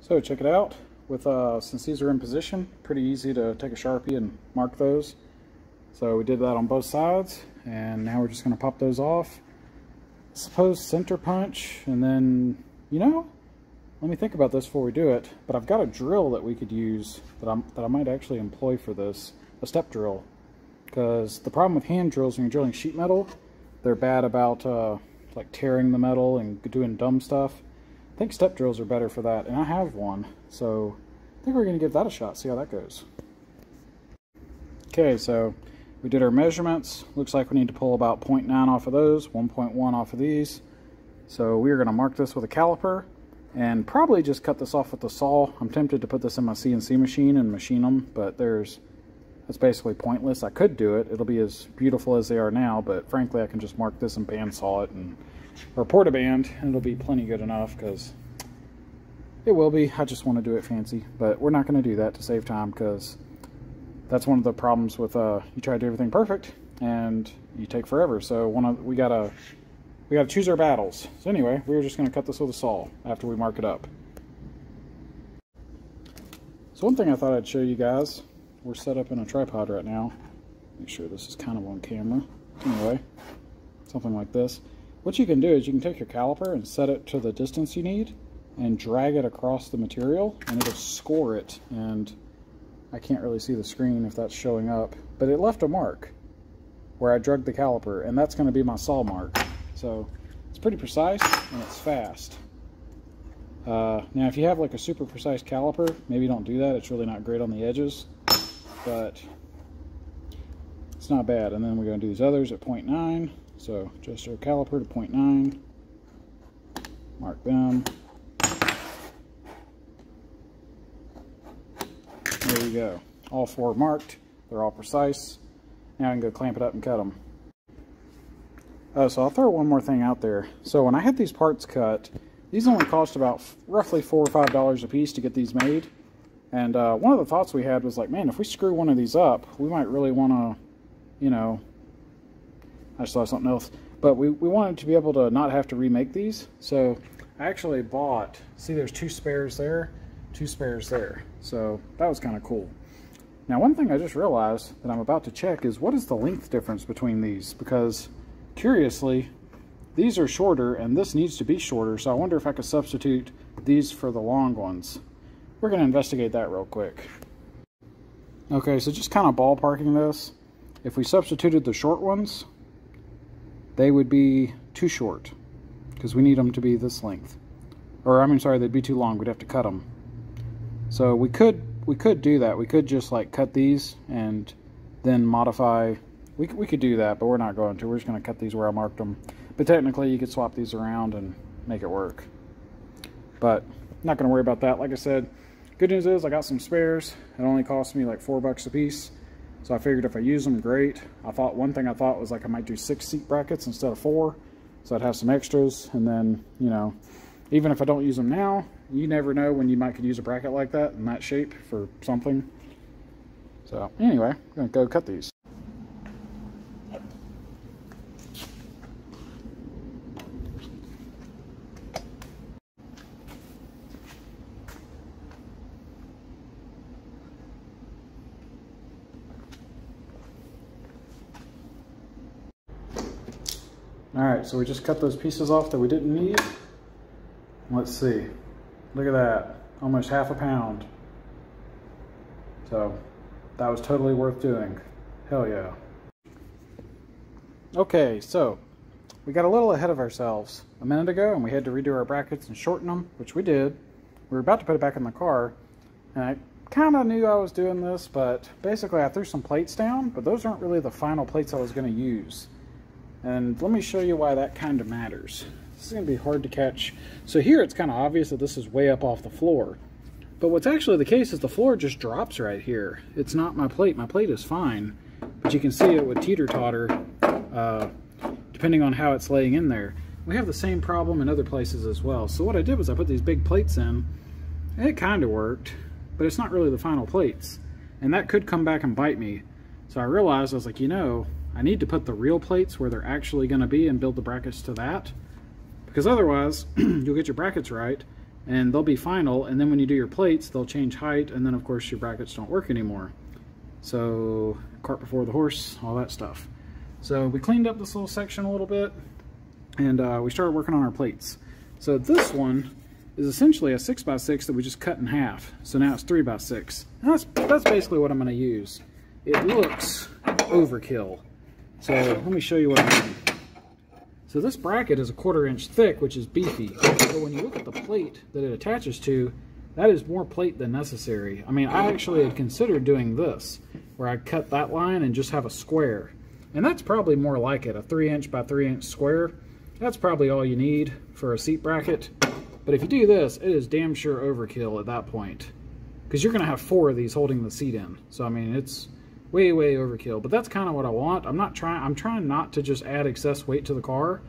So check it out. With since these are in position, pretty easy to take a Sharpie and mark those. So we did that on both sides, and now we're just going to pop those off. I suppose center punch, and then, you know, let me think about this before we do it. But I've got a drill that we could use that I might actually employ for this, a step drill. Because the problem with hand drills when you're drilling sheet metal, they're bad about like tearing the metal and doing dumb stuff. I think step drills are better for that, and I have one, so I think we're going to give that a shot, see how that goes. Okay, so we did our measurements. Looks like we need to pull about 0.9 off of those, 1.1 off of these. So we're going to mark this with a caliper and probably just cut this off with the saw. I'm tempted to put this in my CNC machine and machine them, but it's basically pointless. I could do it. It'll be as beautiful as they are now, but frankly I can just mark this and bandsaw it or porta-band, and it'll be plenty good enough, because it will be. I just want to do it fancy, but we're not going to do that to save time, because that's one of the problems with you try to do everything perfect and you take forever. So we gotta choose our battles. So anyway, we're just going to cut this with a saw after we mark it up. So one thing I thought I'd show you guys, we're set up in a tripod right now. Make sure this is kind of on camera. Anyway, something like this. What you can do is you can take your caliper and set it to the distance you need and drag it across the material, and it'll score it. And I can't really see the screen if that's showing up, but it left a mark where I dragged the caliper, and that's going to be my saw mark. So it's pretty precise and it's fast. Now if you have like a super precise caliper, maybe don't do that. It's really not great on the edges, but it's not bad. And then we're going to do these others at 0.9. So adjust our caliper to 0.9, mark them. There you go. All four marked. They're all precise. Now I can go clamp it up and cut them. So I'll throw one more thing out there. So when I had these parts cut, these only cost about roughly $4 or $5 a piece to get these made. And one of the thoughts we had was like, man, if we screw one of these up, we might really want to, you know, I just thought something else. But we wanted to be able to not have to remake these. So I actually bought, see there's 2 spares there, 2 spares there. So that was kind of cool. Now one thing I just realized that I'm about to check is what is the length difference between these? Because curiously, these are shorter and this needs to be shorter. So I wonder if I could substitute these for the long ones. We're going to investigate that real quick. Okay, so just kind of ballparking this. If we substituted the short ones, they would be too short because we need them to be this length. Or I mean, sorry, they'd be too long. We'd have to cut them. So we could do that. We could just like cut these and then modify. We could do that, but we're not going to. We're just going to cut these where I marked them. But technically, you could swap these around and make it work. But not going to worry about that. Like I said, good news is I got some spares. It only cost me like $4 a piece. So I figured if I use them, great. One thing I thought was like I might do 6 seat brackets instead of 4. So I'd have some extras. And then, you know, even if I don't use them now, you never know when you might could use a bracket like that in that shape for something. So anyway, I'm going to go cut these. Alright, so we just cut those pieces off that we didn't need. Let's see. Look at that. Almost half a pound. So, that was totally worth doing. Hell yeah. Okay, so, we got a little ahead of ourselves a minute ago, and we had to redo our brackets and shorten them, which we did. We were about to put it back in the car, and I kind of knew I was doing this, but basically I threw some plates down, but those aren't really the final plates I was going to use. And let me show you why that kind of matters. This is going to be hard to catch. So here it's kind of obvious that this is way up off the floor. But what's actually the case is the floor just drops right here. It's not my plate. My plate is fine. But you can see it would teeter-totter depending on how it's laying in there. We have the same problem in other places as well. So what I did was I put these big plates in, and it kind of worked, but it's not really the final plates. And that could come back and bite me. So I realized, I was like, you know, I need to put the real plates where they're actually going to be and build the brackets to that. Because otherwise, you'll get your brackets right, and they'll be final, and then when you do your plates, they'll change height, and then of course your brackets don't work anymore. So cart before the horse, all that stuff. So we cleaned up this little section a little bit, and we started working on our plates. So this one is essentially a 6x6 that we just cut in half. So now it's 3x6. And that's basically what I'm going to use. It looks overkill. So let me show you what I mean. So this bracket is a 1/4 inch thick, which is beefy. So when you look at the plate that it attaches to, that is more plate than necessary. I mean, I actually had considered doing this, where I cut that line and just have a square. And that's probably more like it, a 3 inch by 3 inch square. That's probably all you need for a seat bracket. But if you do this, it is damn sure overkill at that point, because you're going to have 4 of these holding the seat in. So I mean, it's way overkill, but that's kind of what I want. I'm trying not to just add excess weight to the car,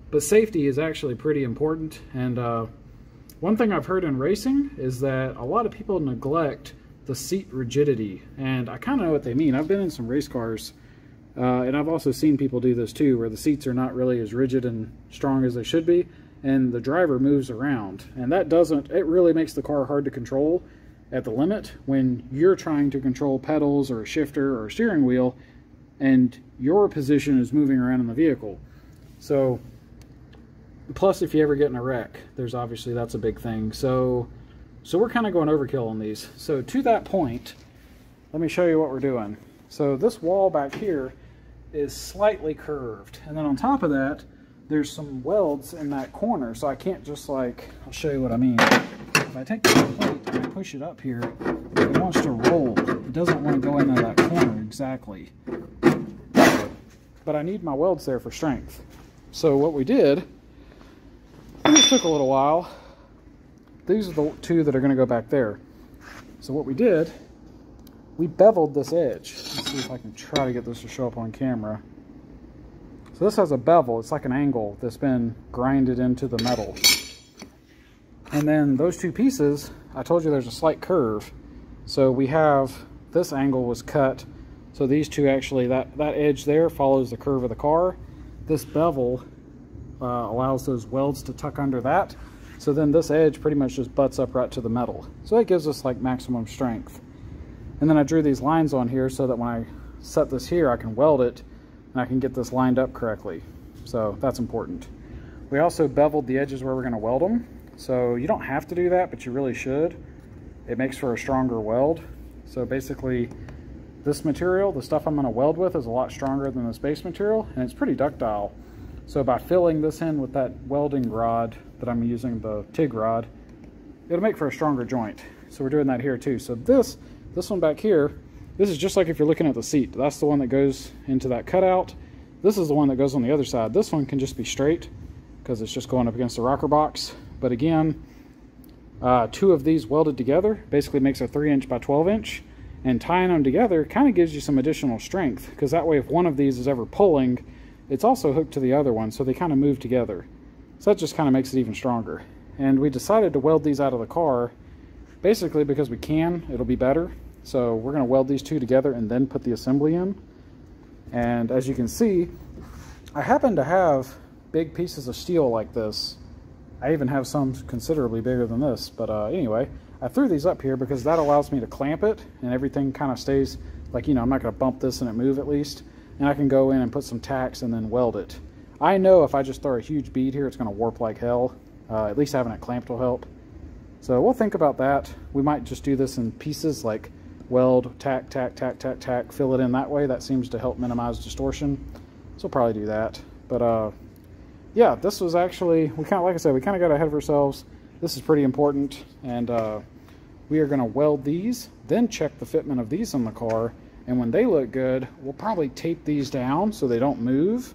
but safety is actually pretty important. And one thing I've heard in racing is that a lot of people neglect the seat rigidity, and I kind of know what they mean. I've been in some race cars, and I've also seen people do this too, where the seats are not really as rigid and strong as they should be, and the driver moves around, and it really makes the car hard to control at the limit when you're trying to control pedals or a shifter or a steering wheel, and your position is moving around in the vehicle. So plus, if you ever get in a wreck, that's a big thing. So we're kind of going overkill on these. So to that point, let me show you what we're doing. So this wall back here is slightly curved, and then on top of that, there's some welds in that corner, so I can't just I'll show you what I mean. If I take the plate and I push it up here, it wants to roll. It doesn't want to go into that corner exactly. But I need my welds there for strength. So what we did, and this took a little while, these are the 2 that are going to go back there. So what we did, we beveled this edge. Let's see if I can try to get this to show up on camera. So this has a bevel, it's like an angle that's been grinded into the metal. And then those 2 pieces, I told you there's a slight curve. So we have, this angle was cut. So these 2 actually, that edge there follows the curve of the car. This bevel allows those welds to tuck under that. So then this edge pretty much just butts up right to the metal. So it gives us like maximum strength. And then I drew these lines on here so that when I set this here, I can weld it and I can get this lined up correctly. So that's important. We also beveled the edges where we're going to weld them. So you don't have to do that, but you really should. It makes for a stronger weld. So basically, this material, the stuff I'm going to weld with, is a lot stronger than this base material, and it's pretty ductile. So by filling this in with that welding rod that I'm using, the TIG rod, it'll make for a stronger joint. So we're doing that here too. So this one back here, this is just like if you're looking at the seat. That's the one that goes into that cutout. This is the one that goes on the other side. This one can just be straight because it's just going up against the rocker box. But again, 2 of these welded together basically makes a 3 inch by 12 inch, and tying them together kind of gives you some additional strength, because that way if one of these is ever pulling, it's also hooked to the other one, so they kind of move together. So that just kind of makes it even stronger. And we decided to weld these out of the car basically because we can, it'll be better. So we're going to weld these 2 together and then put the assembly in. And as you can see, I happen to have big pieces of steel like this. I even have some considerably bigger than this, but anyway, I threw these up here because that allows me to clamp it and everything kind of stays like, I'm not going to bump this and it move at least, and I can go in and put some tacks and then weld it. I know if I just throw a huge bead here, it's going to warp like hell. At least having it clamped will help. So we'll think about that. We might just do this in pieces, like weld, tack, tack, tack, tack, tack, fill it in that way. That seems to help minimize distortion. So we'll probably do that. But yeah, this was actually, like I said, we kind of got ahead of ourselves. This is pretty important, and we are going to weld these, then check the fitment of these on the car, and when they look good, we'll probably tape these down so they don't move,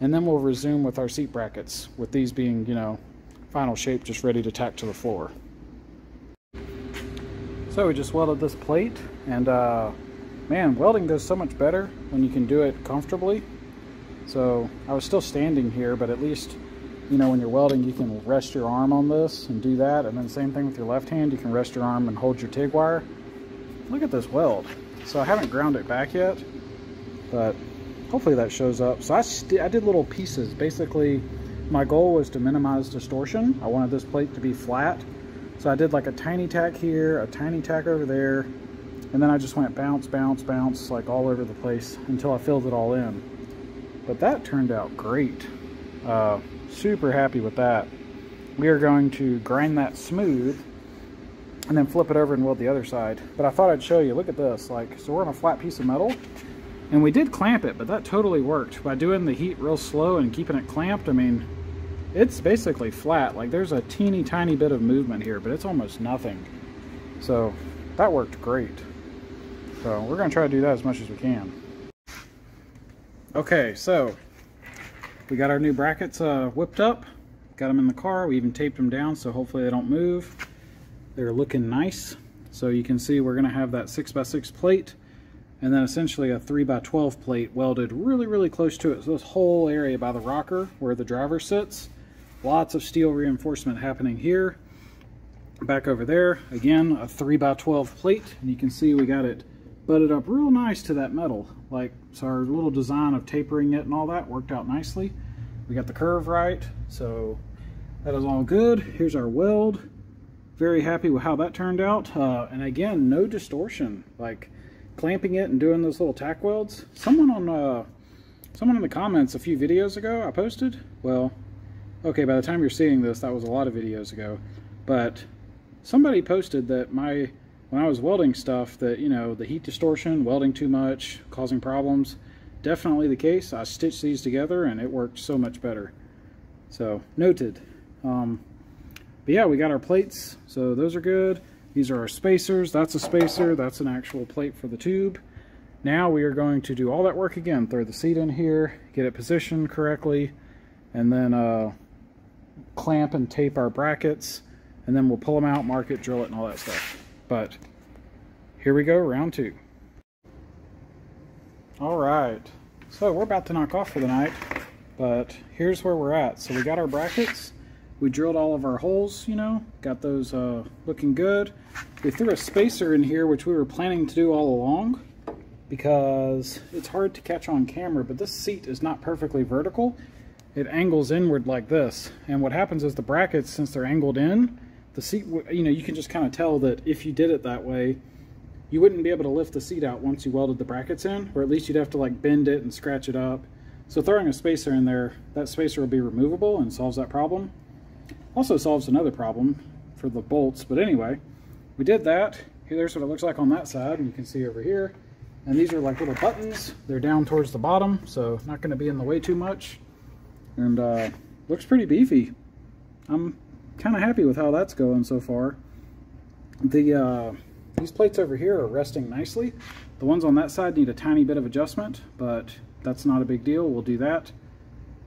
and then we'll resume with our seat brackets, with these being, final shape, just ready to tack to the floor. So we just welded this plate, and man, welding goes so much better when you can do it comfortably. So I was still standing here, but at least, when you're welding, you can rest your arm on this and do that. And then same thing with your left hand, you can rest your arm and hold your TIG wire. Look at this weld. So I haven't ground it back yet, but hopefully that shows up. So I did little pieces. Basically, my goal was to minimize distortion. I wanted this plate to be flat, So I did like a tiny tack here, a tiny tack over there, and then I just went bounce, bounce, bounce, like all over the place until I filled it all in. But that turned out great. Super happy with that. We are going to grind that smooth and then flip it over and weld the other side. But I thought I'd show you, look at this. Like, so we're on a flat piece of metal, and we did clamp it, but that totally worked. By doing the heat real slow and keeping it clamped, I mean, it's basically flat. Like, there's a teeny tiny bit of movement here, but it's almost nothing. So that worked great. So we're gonna try to do that as much as we can. Okay, so we got our new brackets whipped up, got them in the car. We even taped them down, so hopefully they don't move. They're looking nice. So you can see we're gonna have that 6x6 plate, and then essentially a 3x12 plate welded really, really close to it. So this whole area by the rocker where the driver sits, lots of steel reinforcement happening here. Back over there, again, a 3x12 plate, and you can see we got it butted up real nice to that metal. Like, so our little design of tapering it and all that worked out nicely. We got the curve right, so that is all good. Here's our weld. Very happy with how that turned out. And again, no distortion. Like, clamping it and doing those little tack welds. Someone in the comments a few videos ago I posted, well, okay, by the time you're seeing this, that was a lot of videos ago, but somebody posted that when I was welding stuff, that, you know, the heat distortion, welding too much, causing problems, definitely the case. I stitched these together and it worked so much better. So, noted. But yeah, we got our plates, so those are good. These are our spacers. That's a spacer. That's an actual plate for the tube. Now we are going to do all that work again. Throw the seat in here, get it positioned correctly, and then clamp and tape our brackets, and then we'll pull them out, mark it, drill it, and all that stuff. But here we go, round two. All right, so we're about to knock off for the night, but here's where we're at. So we got our brackets. We drilled all of our holes, you know, got those looking good. We threw a spacer in here, which we were planning to do all along, because it's hard to catch on camera, but this seat is not perfectly vertical. It angles inward like this. And what happens is the brackets, since they're angled in, the seat, you know, you can just kind of tell that if you did it that way, you wouldn't be able to lift the seat out once you welded the brackets in, or at least you'd have to like bend it and scratch it up. So throwing a spacer in there, that spacer will be removable and solves that problem. Also solves another problem for the bolts, but anyway, we did that. Here's what it looks like on that side, and you can see over here. And these are like little buttons. They're down towards the bottom, so not going to be in the way too much. And looks pretty beefy. I'm kind of happy with how that's going so far. These plates over here are resting nicely. The ones on that side need a tiny bit of adjustment, but that's not a big deal. We'll do that.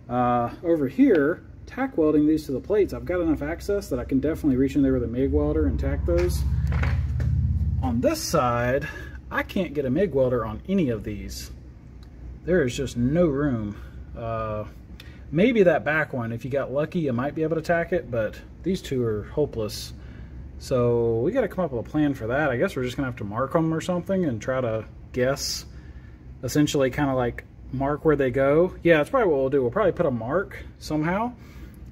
Over here, tack welding these to the plates, I've got enough access that I can definitely reach in there with a MIG welder and tack those. On this side, I can't get a MIG welder on any of these. There is just no room. Maybe that back one, if you got lucky, you might be able to tack it, but these two are hopeless. So we got to come up with a plan for that. I guess we're just gonna have to mark them or something and try to guess, essentially kind of like mark where they go. Yeah, that's probably what we'll do. We'll probably put a mark somehow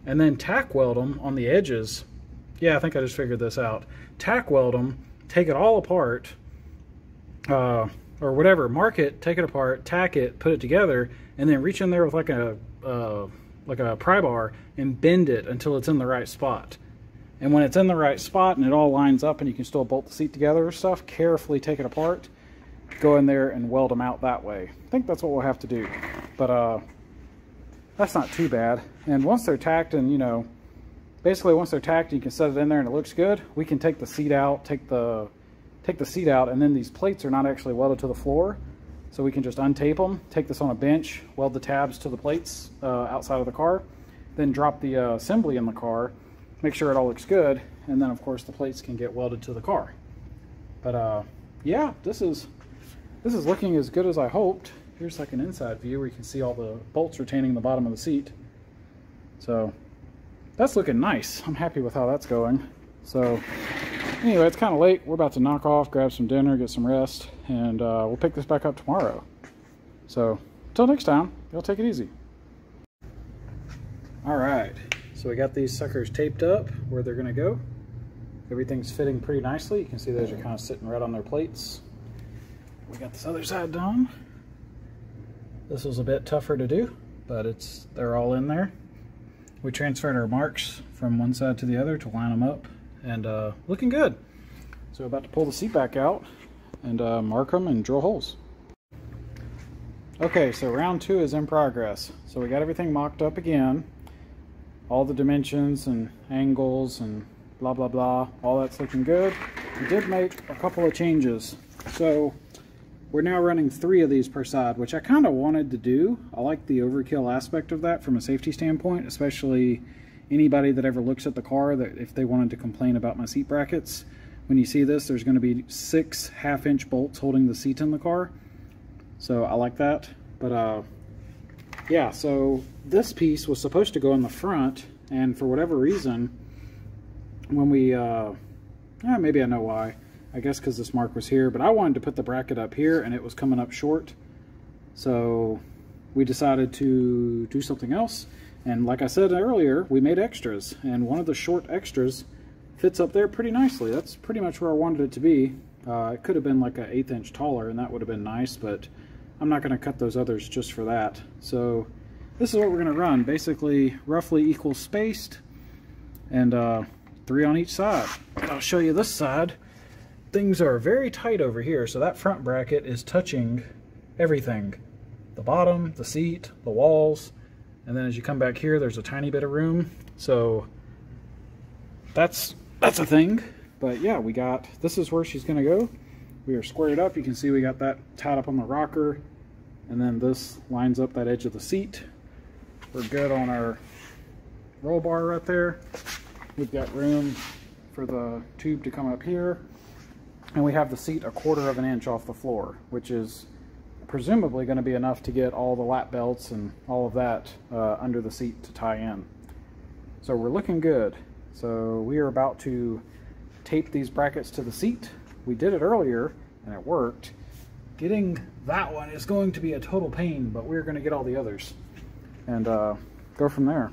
and then tack weld them on the edges. Yeah, I think I just figured this out. Tack weld them, take it all apart, or whatever, mark it, take it apart, tack it, put it together, and then reach in there with like a pry bar and bend it until it's in the right spot. And when it's in the right spot and it all lines up and you can still bolt the seat together or stuff, carefully take it apart, go in there and weld them out that way. I think that's what we'll have to do. But that's not too bad. And once they're tacked, and you know, basically once they're tacked, you can set it in there and it looks good. We can take the seat out, take the seat out, and then these plates are not actually welded to the floor. So we can just untape them, take this on a bench, weld the tabs to the plates outside of the car, then drop the assembly in the car, make sure it all looks good, and then of course the plates can get welded to the car. But yeah, this is looking as good as I hoped. Here's like an inside view where you can see all the bolts retaining the bottom of the seat. So that's looking nice. I'm happy with how that's going. So anyway, it's kind of late. We're about to knock off, grab some dinner, get some rest, and we'll pick this back up tomorrow. So until next time, y'all take it easy. All right, so we got these suckers taped up where they're gonna go. Everything's fitting pretty nicely. You can see those are kind of sitting right on their plates. We got this other side done. This was a bit tougher to do, but they're all in there. We transferred our marks from one side to the other to line them up, and looking good. So we're about to pull the seat back out and mark them and drill holes. Okay, so round 2 is in progress. So we got everything mocked up again. All the dimensions and angles and blah blah blah, all that's looking good. We did make a couple of changes. So we're now running 3 of these per side, which I kind of wanted to do. I like the overkill aspect of that from a safety standpoint, especially anybody that ever looks at the car, that if they wanted to complain about my seat brackets. When you see this, there's going to be 6 half-inch bolts holding the seat in the car. So I like that. But yeah, so this piece was supposed to go in the front, and for whatever reason, when we, maybe I know why. I guess because this mark was here, but I wanted to put the bracket up here and it was coming up short. So we decided to do something else. And like I said earlier, we made extras, and one of the short extras fits up there pretty nicely. That's pretty much where I wanted it to be. It could have been like an 1/8 inch taller, and that would have been nice, but I'm not going to cut those others just for that. So this is what we're going to run. Basically roughly equal spaced, and 3 on each side. And I'll show you this side. Things are very tight over here, so that front bracket is touching everything. The bottom, the seat, the walls, and then as you come back here, there's a tiny bit of room. So that's a thing. But yeah, this is where she's gonna go. We are squared up. You can see we got that tied up on the rocker, and then this lines up that edge of the seat. We're good on our roll bar right there. We've got room for the tube to come up here. And we have the seat 1/4 of an inch off the floor, which is presumably going to be enough to get all the lap belts and all of that under the seat to tie in. So we're looking good. So we are about to tape these brackets to the seat. We did it earlier and it worked. Getting that one is going to be a total pain, but we're going to get all the others and go from there.